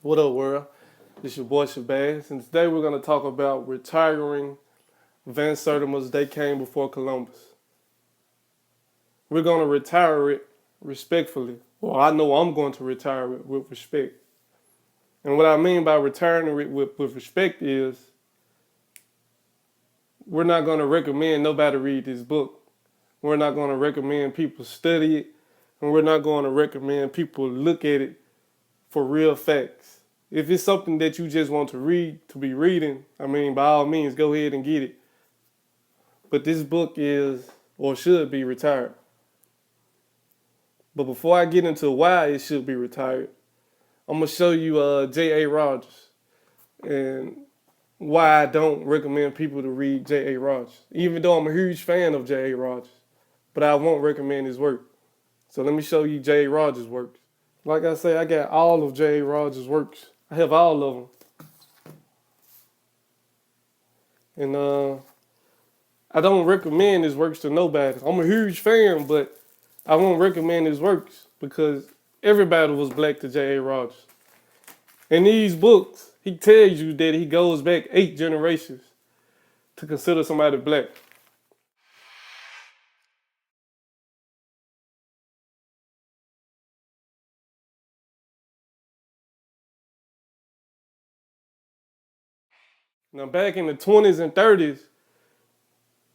What up, world? This your boy Shabazz, and today we're going to talk about retiring Van Sertima's They Came Before Columbus. We're going to retire it respectfully. Well, I know I'm going to retire it with respect. And what I mean by retiring it with respect is we're not going to recommend nobody read this book. We're not going to recommend people study it, and we're not going to recommend people look at it for real facts. If it's something that you just want to read, to be reading, I mean, by all means, go ahead and get it. But this book is, or should be, retired. But before I get into why it should be retired, I'm going to show you J.A. Rogers and why I don't recommend people to read J.A. Rogers. Even though I'm a huge fan of J.A. Rogers, but I won't recommend his work. So let me show you J.A. Rogers' works. Like I say, I got all of J.A. Rogers' works. I have all of them. And I don't recommend his works to nobody. I'm a huge fan, but I won't recommend his works because everybody was black to J.A. Rogers. In these books, he tells you that he goes back 8 generations to consider somebody black. Now, back in the 20s and 30s,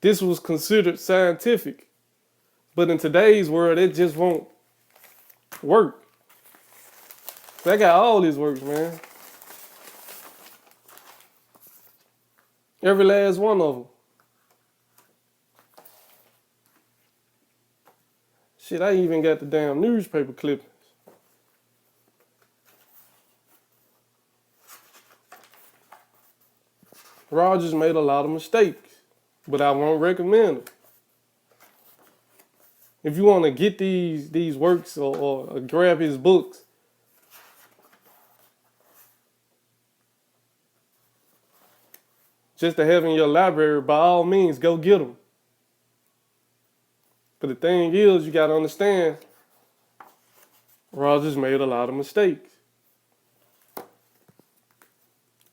this was considered scientific. But in today's world, it just won't work. So I got all these works, man. Every last one of them. Shit, I even got the damn newspaper clippings. Rogers made a lot of mistakes, but I won't recommend them. If you want to get these works or grab his books, just to have in your library, by all means, go get them. But the thing is, you got to understand, Rogers made a lot of mistakes.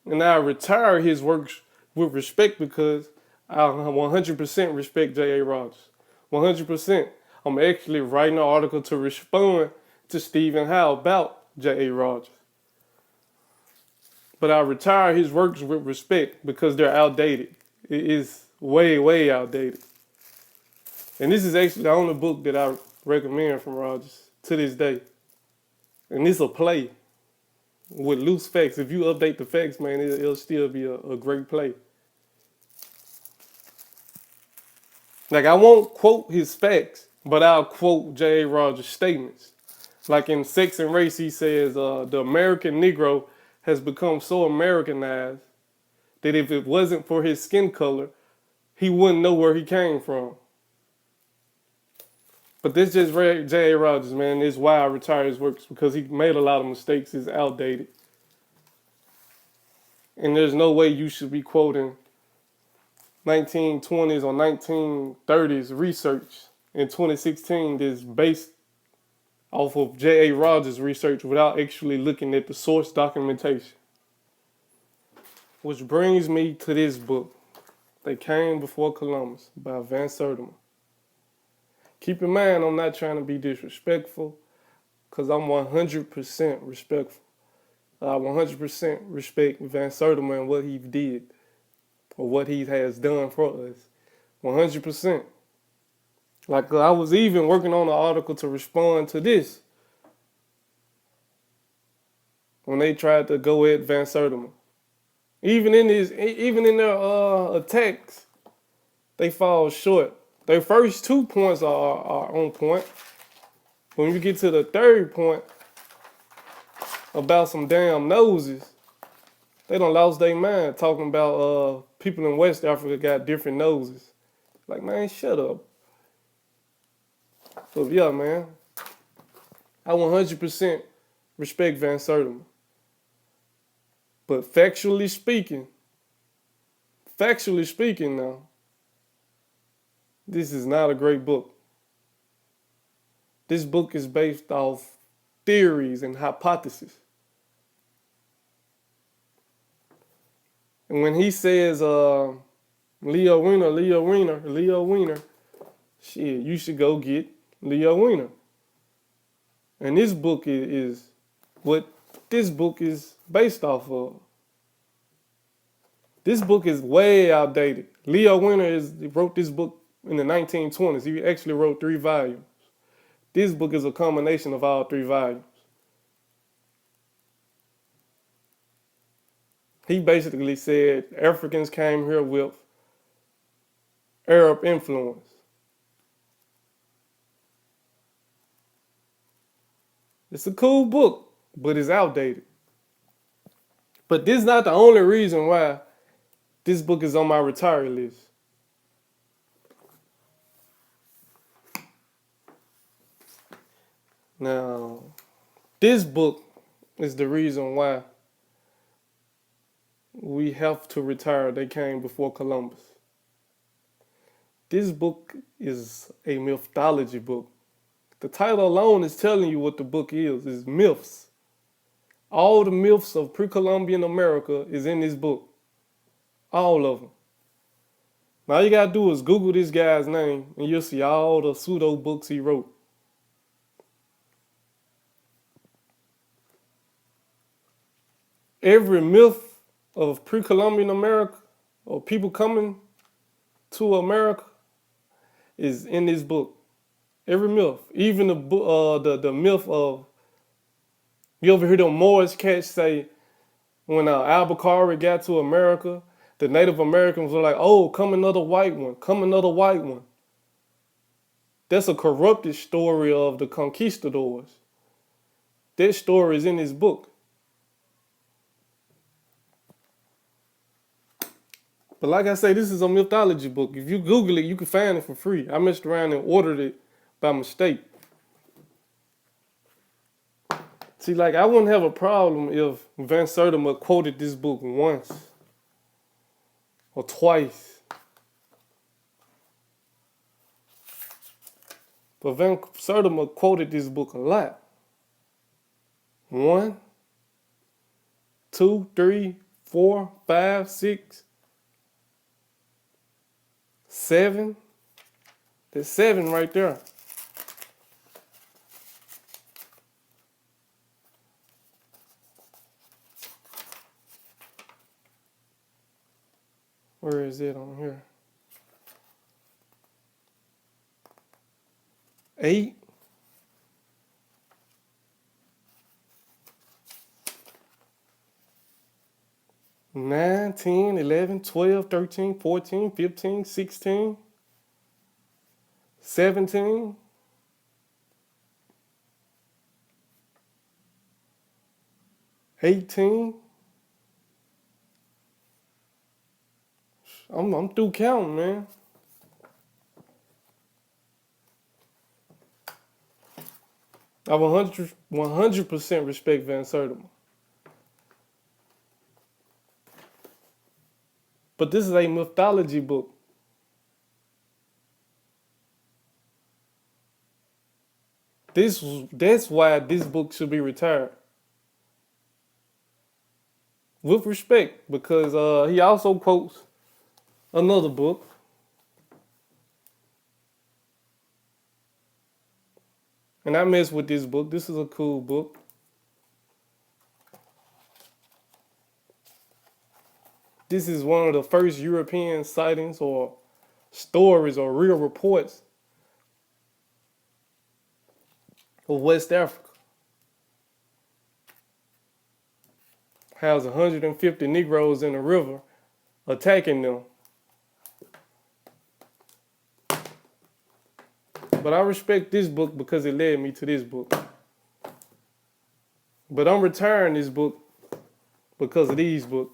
And I retire his works with respect because I 100% respect J.A. Rogers. 100%. I'm actually writing an article to respond to Stephen Howe about J.A. Rogers. But I retire his works with respect because they're outdated. It is way, way outdated. And this is actually the only book that I recommend from Rogers to this day. And this a play with loose facts. If you update the facts, man, it'll still be a great play. Like, I won't quote his facts, but I'll quote J.A. Rogers' statements. Like in Sex and Race, he says, the American Negro has become so Americanized that if it wasn't for his skin color, he wouldn't know where he came from. But this just J.A. Rogers, man. It's why I retire his works, because he made a lot of mistakes. It's outdated. And there's no way you should be quoting 1920s or 1930s research in 2016 that's based off of J.A. Rogers' research without actually looking at the source documentation. Which brings me to this book, They Came Before Columbus by Van Sertima. Keep in mind, I'm not trying to be disrespectful because I'm 100% respectful. I 100% respect Van Sertima and what he did or what he has done for us. 100%. Like, I was even working on an article to respond to this when they tried to go at Van Sertima. Even in their attacks, they fall short. Their first 2 points are on point. When you get to the third point about some damn noses, they done lost their mind talking about people in West Africa got different noses. Like, man, shut up. So yeah, man, I 100% respect Van Sertima. But factually speaking now, this is not a great book. This book is based off theories and hypotheses. And when he says Leo Wiener, shit, you should go get Leo Wiener. And this book is what this book is based off of. This book is way outdated. Leo Wiener wrote this book in the 1920s. He actually wrote 3 volumes. This book is a combination of all 3 volumes. He basically said Africans came here with Arab influence. It's a cool book, but it's outdated. But this is not the only reason why this book is on my retiree list. Now, this book is the reason why we have to retire. They came before Columbus. This book is a mythology book. The title alone is telling you what the book is myths. All the myths of pre-Columbian America is in this book. All of them. Now all you gotta do is Google this guy's name and you'll see all the pseudo books he wrote. Every myth of pre-Columbian America or people coming to America is in this book. Every myth, even the myth of, you ever hear the Moorish cats say when Albuquerque got to America, the Native Americans were like, "Oh, come another white one, come another white one." That's a corrupted story of the conquistadors. That story is in this book. But like I say, this is a mythology book. If you Google it, you can find it for free. I messed around and ordered it by mistake. See, like, I wouldn't have a problem if Van Sertima quoted this book once or twice. But Van Sertima quoted this book a lot. 1, 2, 3, 4, 5, 6, 7. There's 7 right there. Where is it on here? 8. 9, 10, 11, 12, 13, 14, 15, 16, 17, 18. I'm through counting, man. I 100% respect Van Sertima. But this is a mythology book. That's why this book should be retired. With respect, because he also quotes another book. And I mess with this book. This is a cool book. This is one of the first European sightings or stories or real reports of West Africa. Has 150 Negroes in the river attacking them. But I respect this book because it led me to this book. But I'm retiring this book because of these books.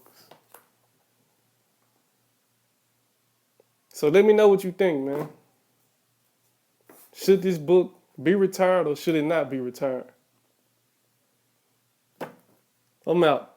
So let me know what you think, man. Should this book be retired or should it not be retired? I'm out.